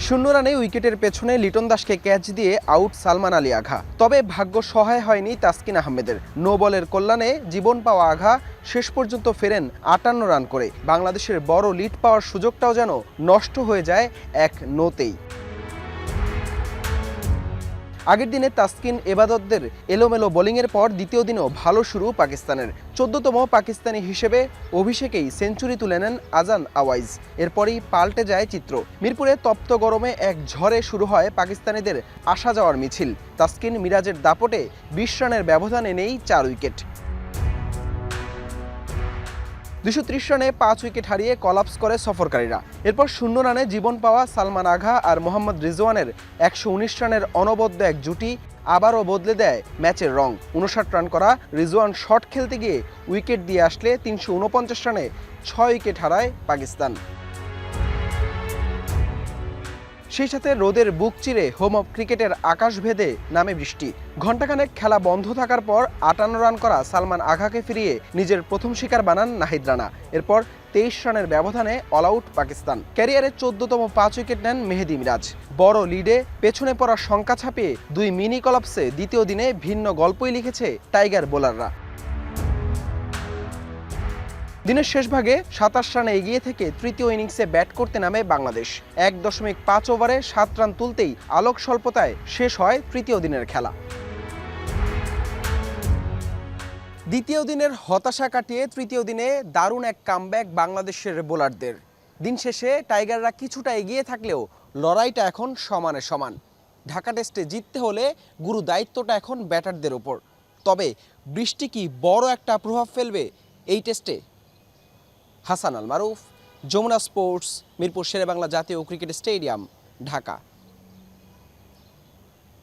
শূন্য রানে উইকেটের পেছনে লিটন দাসকে ক্যাচ দিয়ে আউট সালমান আলী আঘা। তবে ভাগ্য সহায় হয়নি তাসকিন আহমেদের। নো বলের কল্যাণে জীবন পাওয়া আঘা শেষ পর্যন্ত ফেরেন ৫৮ রান করে। বাংলাদেশের বড় লিড পাওয়ার সুযোগটাও যেন নষ্ট হয়ে যায় এক নোতেই। আগের দিনে তাসকিন এবাদতদের এলোমেলো বোলিংয়ের পর দ্বিতীয় দিনেও ভালো শুরু পাকিস্তানের। ১৪তম পাকিস্তানি হিসেবে অভিষেকেই সেঞ্চুরি তুলে নেন আজান আওয়াইজ। এরপরই পাল্টে যায় চিত্র। মিরপুরে তপ্ত গরমে এক ঝড়ে শুরু হয় পাকিস্তানিদের আসা যাওয়ার মিছিল। তাসকিন মিরাজের দাপটে ২০ রানের ব্যবধানে নেই ৪ উইকেট। ২৩০ রানে ৫ উইকেট হারিয়ে কলাপস করে সফরকারীরা। এরপর শূন্য রানে জীবন পাওয়া সালমান আঘা আর মোহাম্মদ রিজওয়ানের ১১৯ রানের অনবদ্য এক জুটি আবারও বদলে দেয় ম্যাচের রং। ৫৯ রান করা রিজওয়ান শট খেলতে গিয়ে উইকেট দিয়ে আসলে ৩৪৯ রানে ৬ উইকেট হারায় পাকিস্তান। সেই সাথে রোদের বুক চিরে হোম অফ ক্রিকেটের আকাশ ভেদে নামে বৃষ্টি। ঘণ্টাখানেক খেলা বন্ধ থাকার পর ৫৮ রান করা সালমান আঘাকে ফিরিয়ে নিজের প্রথম শিকার বানান নাহিদ রানা। এরপর ২৩ রানের ব্যবধানে অল আউট পাকিস্তান। ক্যারিয়ারে ১৪তম ৫ উইকেট নেন মেহেদী মিরাজ। বড় লিডে পেছনে পড়ার শঙ্কা ছাপিয়ে ২ মিনি কলাপসে দ্বিতীয় দিনে ভিন্ন গল্পই লিখেছে টাইগার বোলাররা। দিনের শেষ ভাগে ২৭ রানে এগিয়ে থেকে তৃতীয় ইনিংসে ব্যাট করতে নামে বাংলাদেশ। ১.৫ ওভারে ৭ রান তুলতেই আলোক স্বল্পতায় শেষ হয় তৃতীয় দিনের খেলা। দ্বিতীয় দিনের হতাশা কাটিয়ে তৃতীয় দিনে দারুণ এক কামব্যাক বাংলাদেশের বোলারদের। দিন শেষে টাইগাররা কিছুটা এগিয়ে থাকলেও লড়াইটা এখন সমানে সমান। ঢাকা টেস্টে জিততে হলে গুরু দায়িত্বটা এখন ব্যাটারদের ওপর। তবে বৃষ্টি কি বড় একটা প্রভাব ফেলবে এই টেস্টে? হাসান আল মারুফ, যমুনা স্পোর্টস, মিরপুর শেরেবাংলা জাতীয় ক্রিকেট স্টেডিয়াম, ঢাকা।